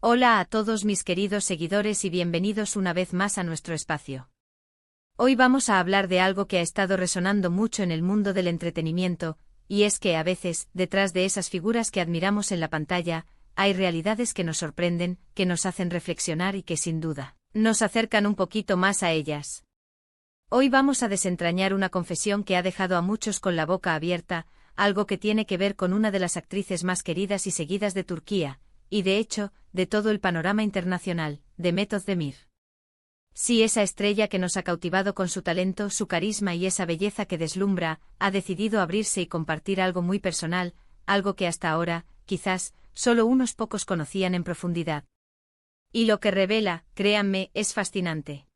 Hola a todos mis queridos seguidores y bienvenidos una vez más a nuestro espacio. Hoy vamos a hablar de algo que ha estado resonando mucho en el mundo del entretenimiento, y es que a veces, detrás de esas figuras que admiramos en la pantalla, hay realidades que nos sorprenden, que nos hacen reflexionar y que sin duda, nos acercan un poquito más a ellas. Hoy vamos a desentrañar una confesión que ha dejado a muchos con la boca abierta, algo que tiene que ver con una de las actrices más queridas y seguidas de Turquía, y de hecho, de todo el panorama internacional, Demet Özdemir. Sí, esa estrella que nos ha cautivado con su talento, su carisma y esa belleza que deslumbra, ha decidido abrirse y compartir algo muy personal, algo que hasta ahora, quizás, solo unos pocos conocían en profundidad. Y lo que revela, créanme, es fascinante.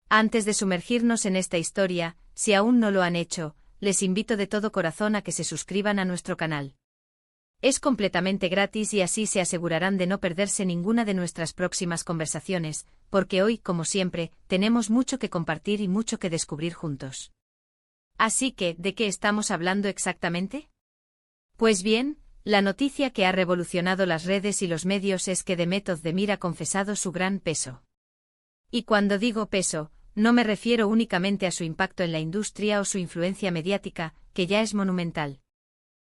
Antes de sumergirnos en esta historia, si aún no lo han hecho, les invito de todo corazón a que se suscriban a nuestro canal. Es completamente gratis y así se asegurarán de no perderse ninguna de nuestras próximas conversaciones, porque hoy, como siempre, tenemos mucho que compartir y mucho que descubrir juntos. Así que, ¿de qué estamos hablando exactamente? Pues bien, la noticia que ha revolucionado las redes y los medios es que Demet Özdemir ha confesado su gran peso. Y cuando digo peso, no me refiero únicamente a su impacto en la industria o su influencia mediática, que ya es monumental.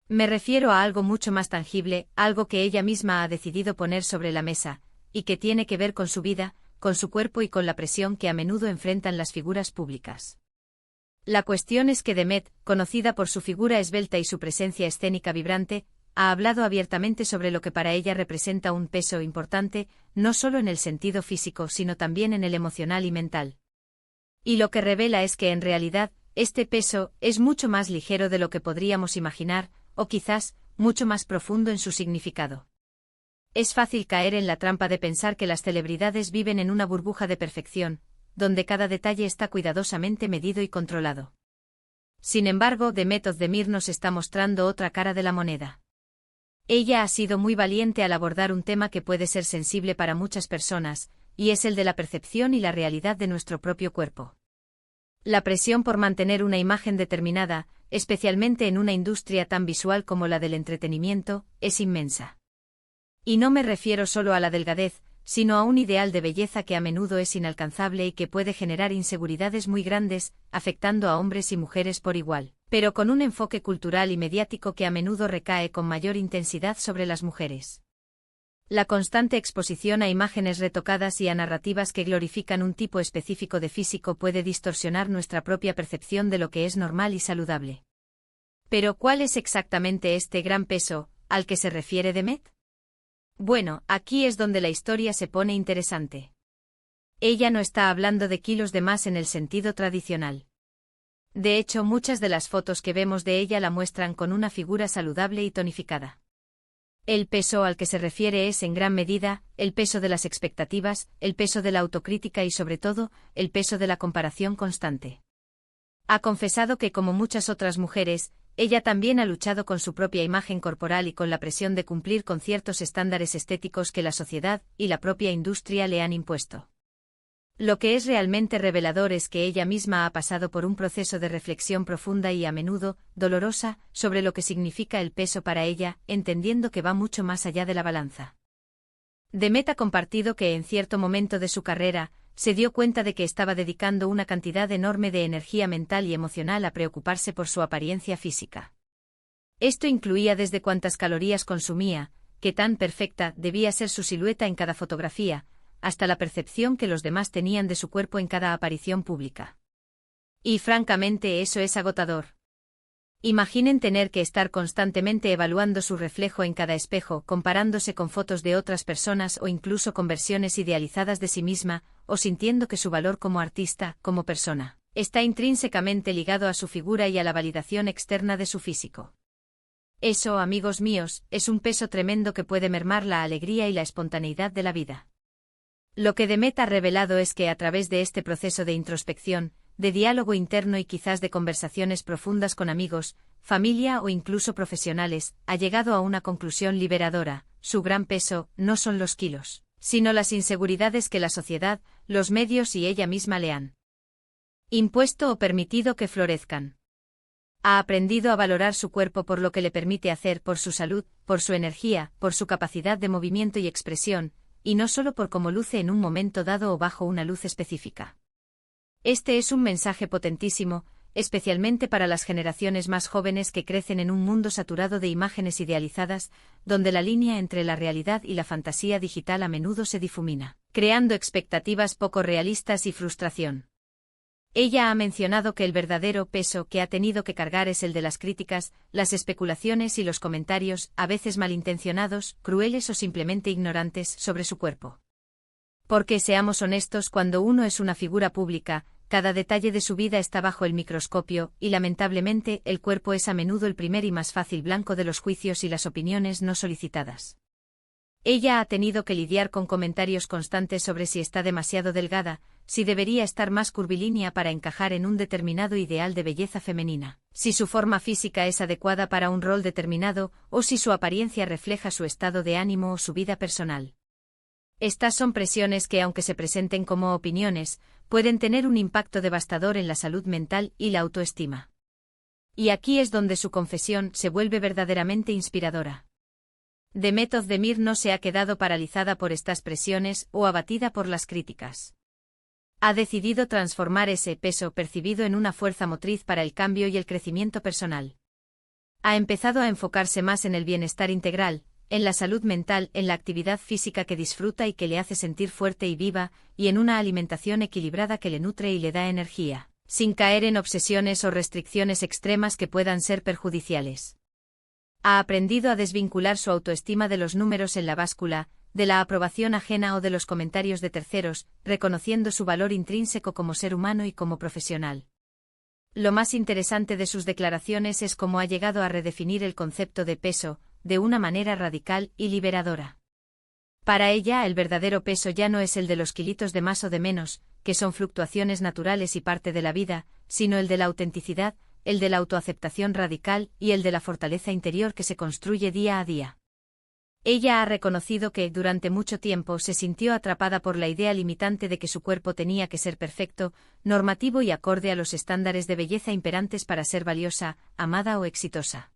Me refiero a algo mucho más tangible, algo que ella misma ha decidido poner sobre la mesa, y que tiene que ver con su vida, con su cuerpo y con la presión que a menudo enfrentan las figuras públicas. La cuestión es que Demet, conocida por su figura esbelta y su presencia escénica vibrante, ha hablado abiertamente sobre lo que para ella representa un peso importante, no solo en el sentido físico sino también en el emocional y mental. Y lo que revela es que en realidad, este peso es mucho más ligero de lo que podríamos imaginar, o quizás, mucho más profundo en su significado. Es fácil caer en la trampa de pensar que las celebridades viven en una burbuja de perfección, donde cada detalle está cuidadosamente medido y controlado. Sin embargo, Demet Özdemir nos está mostrando otra cara de la moneda. Ella ha sido muy valiente al abordar un tema que puede ser sensible para muchas personas, y es el de la percepción y la realidad de nuestro propio cuerpo. La presión por mantener una imagen determinada, especialmente en una industria tan visual como la del entretenimiento, es inmensa. Y no me refiero solo a la delgadez, sino a un ideal de belleza que a menudo es inalcanzable y que puede generar inseguridades muy grandes, afectando a hombres y mujeres por igual, pero con un enfoque cultural y mediático que a menudo recae con mayor intensidad sobre las mujeres. La constante exposición a imágenes retocadas y a narrativas que glorifican un tipo específico de físico puede distorsionar nuestra propia percepción de lo que es normal y saludable. Pero ¿cuál es exactamente este gran peso, al que se refiere Demet? Bueno, aquí es donde la historia se pone interesante. Ella no está hablando de kilos de más en el sentido tradicional. De hecho, muchas de las fotos que vemos de ella la muestran con una figura saludable y tonificada. El peso al que se refiere es en gran medida, el peso de las expectativas, el peso de la autocrítica y sobre todo, el peso de la comparación constante. Ha confesado que como muchas otras mujeres, ella también ha luchado con su propia imagen corporal y con la presión de cumplir con ciertos estándares estéticos que la sociedad y la propia industria le han impuesto. Lo que es realmente revelador es que ella misma ha pasado por un proceso de reflexión profunda y a menudo, dolorosa, sobre lo que significa el peso para ella, entendiendo que va mucho más allá de la balanza. Demet ha compartido que en cierto momento de su carrera, se dio cuenta de que estaba dedicando una cantidad enorme de energía mental y emocional a preocuparse por su apariencia física. Esto incluía desde cuántas calorías consumía, qué tan perfecta debía ser su silueta en cada fotografía, hasta la percepción que los demás tenían de su cuerpo en cada aparición pública. Y francamente eso es agotador. Imaginen tener que estar constantemente evaluando su reflejo en cada espejo, comparándose con fotos de otras personas o incluso con versiones idealizadas de sí misma, o sintiendo que su valor como artista, como persona, está intrínsecamente ligado a su figura y a la validación externa de su físico. Eso, amigos míos, es un peso tremendo que puede mermar la alegría y la espontaneidad de la vida. Lo que Demet ha revelado es que a través de este proceso de introspección, de diálogo interno y quizás de conversaciones profundas con amigos, familia o incluso profesionales, ha llegado a una conclusión liberadora: su gran peso no son los kilos, sino las inseguridades que la sociedad, los medios y ella misma le han impuesto o permitido que florezcan. Ha aprendido a valorar su cuerpo por lo que le permite hacer, por su salud, por su energía, por su capacidad de movimiento y expresión, y no solo por cómo luce en un momento dado o bajo una luz específica. Este es un mensaje potentísimo, especialmente para las generaciones más jóvenes que crecen en un mundo saturado de imágenes idealizadas, donde la línea entre la realidad y la fantasía digital a menudo se difumina, creando expectativas poco realistas y frustración. Ella ha mencionado que el verdadero peso que ha tenido que cargar es el de las críticas, las especulaciones y los comentarios, a veces malintencionados, crueles o simplemente ignorantes, sobre su cuerpo. Porque seamos honestos, cuando uno es una figura pública, cada detalle de su vida está bajo el microscopio, y lamentablemente el cuerpo es a menudo el primer y más fácil blanco de los juicios y las opiniones no solicitadas. Ella ha tenido que lidiar con comentarios constantes sobre si está demasiado delgada, si debería estar más curvilínea para encajar en un determinado ideal de belleza femenina, si su forma física es adecuada para un rol determinado, o si su apariencia refleja su estado de ánimo o su vida personal. Estas son presiones que, aunque se presenten como opiniones, pueden tener un impacto devastador en la salud mental y la autoestima. Y aquí es donde su confesión se vuelve verdaderamente inspiradora. Demet Özdemir no se ha quedado paralizada por estas presiones o abatida por las críticas. Ha decidido transformar ese peso percibido en una fuerza motriz para el cambio y el crecimiento personal. Ha empezado a enfocarse más en el bienestar integral, en la salud mental, en la actividad física que disfruta y que le hace sentir fuerte y viva, y en una alimentación equilibrada que le nutre y le da energía, sin caer en obsesiones o restricciones extremas que puedan ser perjudiciales. Ha aprendido a desvincular su autoestima de los números en la báscula, de la aprobación ajena o de los comentarios de terceros, reconociendo su valor intrínseco como ser humano y como profesional. Lo más interesante de sus declaraciones es cómo ha llegado a redefinir el concepto de peso, de una manera radical y liberadora. Para ella, el verdadero peso ya no es el de los kilitos de más o de menos, que son fluctuaciones naturales y parte de la vida, sino el de la autenticidad, el de la autoaceptación radical y el de la fortaleza interior que se construye día a día. Ella ha reconocido que, durante mucho tiempo, se sintió atrapada por la idea limitante de que su cuerpo tenía que ser perfecto, normativo y acorde a los estándares de belleza imperantes para ser valiosa, amada o exitosa.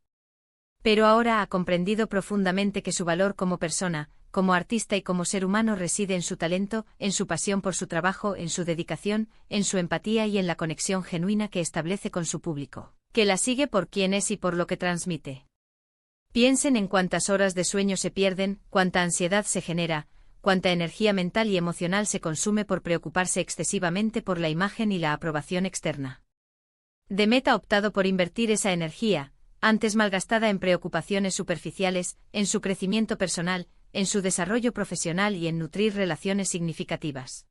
Pero ahora ha comprendido profundamente que su valor como persona, como artista y como ser humano reside en su talento, en su pasión por su trabajo, en su dedicación, en su empatía y en la conexión genuina que establece con su público, que la sigue por quien es y por lo que transmite. Piensen en cuántas horas de sueño se pierden, cuánta ansiedad se genera, cuánta energía mental y emocional se consume por preocuparse excesivamente por la imagen y la aprobación externa. Demet ha optado por invertir esa energía, antes malgastada en preocupaciones superficiales, en su crecimiento personal, en su desarrollo profesional y en nutrir relaciones significativas.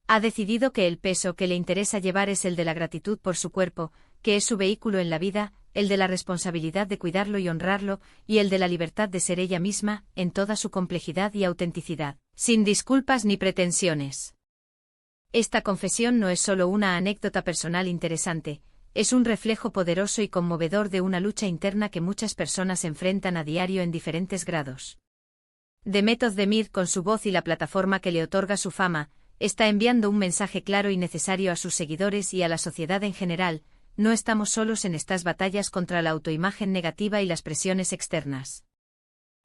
Ha decidido que el peso que le interesa llevar es el de la gratitud por su cuerpo, que es su vehículo en la vida, el de la responsabilidad de cuidarlo y honrarlo, y el de la libertad de ser ella misma, en toda su complejidad y autenticidad, sin disculpas ni pretensiones. Esta confesión no es solo una anécdota personal interesante, es un reflejo poderoso y conmovedor de una lucha interna que muchas personas enfrentan a diario en diferentes grados. Demet Özdemir, con su voz y la plataforma que le otorga su fama, está enviando un mensaje claro y necesario a sus seguidores y a la sociedad en general: no estamos solos en estas batallas contra la autoimagen negativa y las presiones externas.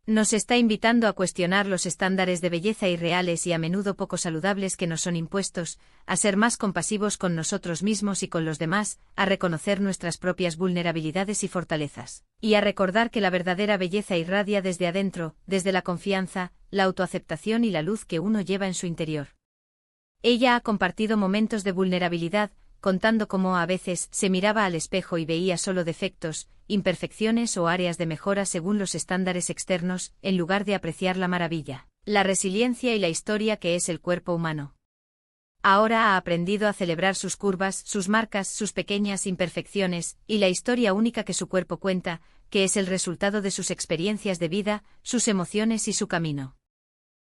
Nos está invitando a cuestionar los estándares de belleza irreales y a menudo poco saludables que nos son impuestos, a ser más compasivos con nosotros mismos y con los demás, a reconocer nuestras propias vulnerabilidades y fortalezas, y a recordar que la verdadera belleza irradia desde adentro, desde la confianza, la autoaceptación y la luz que uno lleva en su interior. Ella ha compartido momentos de vulnerabilidad, contando cómo a veces se miraba al espejo y veía solo defectos, imperfecciones o áreas de mejora según los estándares externos, en lugar de apreciar la maravilla, la resiliencia y la historia que es el cuerpo humano. Ahora ha aprendido a celebrar sus curvas, sus marcas, sus pequeñas imperfecciones, y la historia única que su cuerpo cuenta, que es el resultado de sus experiencias de vida, sus emociones y su camino.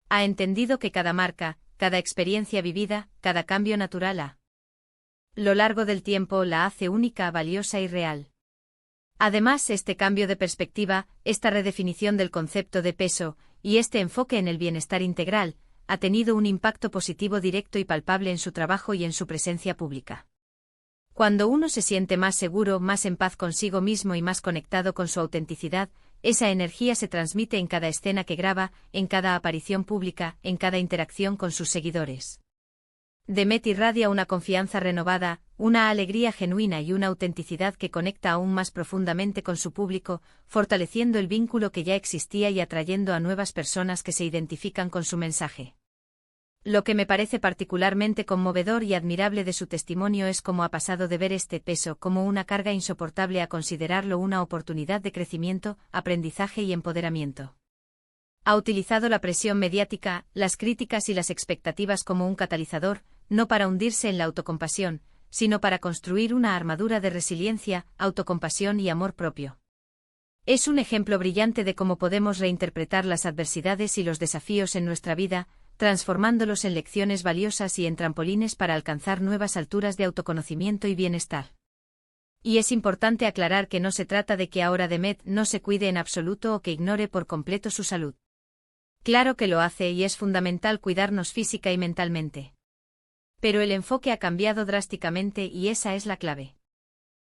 Ha entendido que cada marca, cada experiencia vivida, cada cambio natural a lo largo del tiempo la hace única, valiosa y real. Además, este cambio de perspectiva, esta redefinición del concepto de peso, y este enfoque en el bienestar integral, ha tenido un impacto positivo directo y palpable en su trabajo y en su presencia pública. Cuando uno se siente más seguro, más en paz consigo mismo y más conectado con su autenticidad, Esa energía se transmite en cada escena que graba, en cada aparición pública, en cada interacción con sus seguidores. Demet irradia una confianza renovada, una alegría genuina y una autenticidad que conecta aún más profundamente con su público, fortaleciendo el vínculo que ya existía y atrayendo a nuevas personas que se identifican con su mensaje. Lo que me parece particularmente conmovedor y admirable de su testimonio es cómo ha pasado de ver este peso como una carga insoportable a considerarlo una oportunidad de crecimiento, aprendizaje y empoderamiento. Ha utilizado la presión mediática, las críticas y las expectativas como un catalizador, no para hundirse en la autocompasión, sino para construir una armadura de resiliencia, autocompasión y amor propio. Es un ejemplo brillante de cómo podemos reinterpretar las adversidades y los desafíos en nuestra vida, transformándolos en lecciones valiosas y en trampolines para alcanzar nuevas alturas de autoconocimiento y bienestar. Y es importante aclarar que no se trata de que ahora Demet no se cuide en absoluto o que ignore por completo su salud. Claro que lo hace y es fundamental cuidarnos física y mentalmente. Pero el enfoque ha cambiado drásticamente y esa es la clave.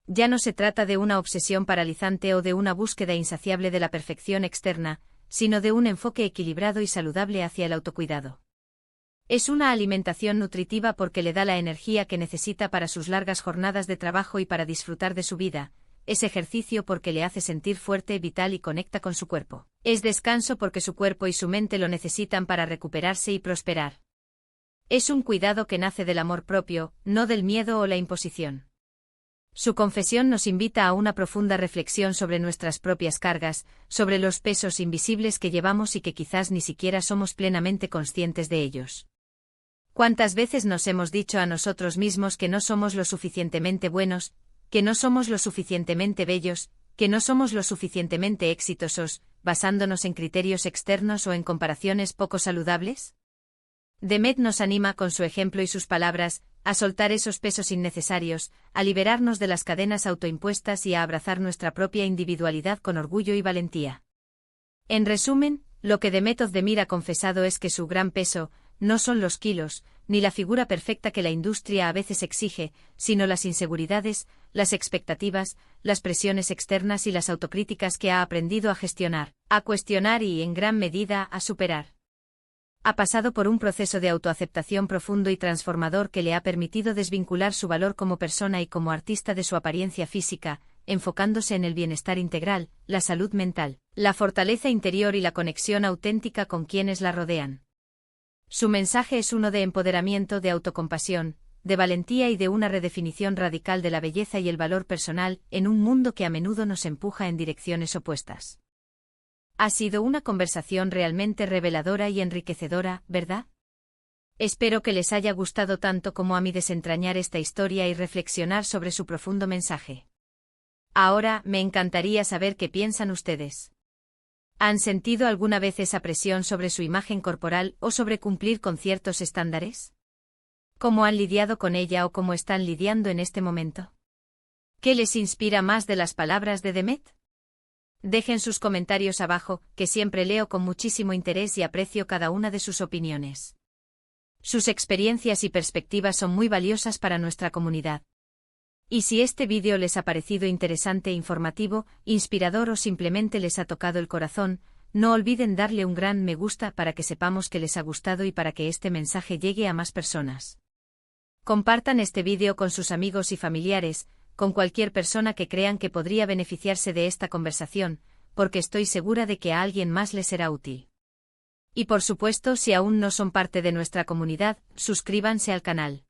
Ya no se trata de una obsesión paralizante o de una búsqueda insaciable de la perfección externa, sino de un enfoque equilibrado y saludable hacia el autocuidado. Es una alimentación nutritiva porque le da la energía que necesita para sus largas jornadas de trabajo y para disfrutar de su vida, es ejercicio porque le hace sentir fuerte, vital y conecta con su cuerpo, es descanso porque su cuerpo y su mente lo necesitan para recuperarse y prosperar. Es un cuidado que nace del amor propio, no del miedo o la imposición. Su confesión nos invita a una profunda reflexión sobre nuestras propias cargas, sobre los pesos invisibles que llevamos y que quizás ni siquiera somos plenamente conscientes de ellos. ¿Cuántas veces nos hemos dicho a nosotros mismos que no somos lo suficientemente buenos, que no somos lo suficientemente bellos, que no somos lo suficientemente exitosos, basándonos en criterios externos o en comparaciones poco saludables? Demet nos anima con su ejemplo y sus palabras, a soltar esos pesos innecesarios, a liberarnos de las cadenas autoimpuestas y a abrazar nuestra propia individualidad con orgullo y valentía. En resumen, lo que Demet Özdemir ha confesado es que su gran peso no son los kilos, ni la figura perfecta que la industria a veces exige, sino las inseguridades, las expectativas, las presiones externas y las autocríticas que ha aprendido a gestionar, a cuestionar y, en gran medida, a superar. Ha pasado por un proceso de autoaceptación profundo y transformador que le ha permitido desvincular su valor como persona y como artista de su apariencia física, enfocándose en el bienestar integral, la salud mental, la fortaleza interior y la conexión auténtica con quienes la rodean. Su mensaje es uno de empoderamiento, de autocompasión, de valentía y de una redefinición radical de la belleza y el valor personal en un mundo que a menudo nos empuja en direcciones opuestas. Ha sido una conversación realmente reveladora y enriquecedora, ¿verdad? Espero que les haya gustado tanto como a mí desentrañar esta historia y reflexionar sobre su profundo mensaje. Ahora, me encantaría saber qué piensan ustedes. ¿Han sentido alguna vez esa presión sobre su imagen corporal o sobre cumplir con ciertos estándares? ¿Cómo han lidiado con ella o cómo están lidiando en este momento? ¿Qué les inspira más de las palabras de Demet? Dejen sus comentarios abajo, que siempre leo con muchísimo interés y aprecio cada una de sus opiniones. Sus experiencias y perspectivas son muy valiosas para nuestra comunidad. Y si este vídeo les ha parecido interesante, informativo, inspirador o simplemente les ha tocado el corazón, no olviden darle un gran me gusta para que sepamos que les ha gustado y para que este mensaje llegue a más personas. Compartan este vídeo con sus amigos y familiares, con cualquier persona que crean que podría beneficiarse de esta conversación, porque estoy segura de que a alguien más le será útil. Y por supuesto, si aún no son parte de nuestra comunidad, suscríbanse al canal.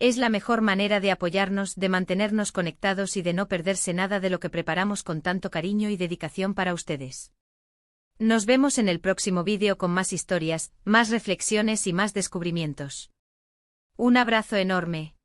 Es la mejor manera de apoyarnos, de mantenernos conectados y de no perderse nada de lo que preparamos con tanto cariño y dedicación para ustedes. Nos vemos en el próximo vídeo con más historias, más reflexiones y más descubrimientos. Un abrazo enorme.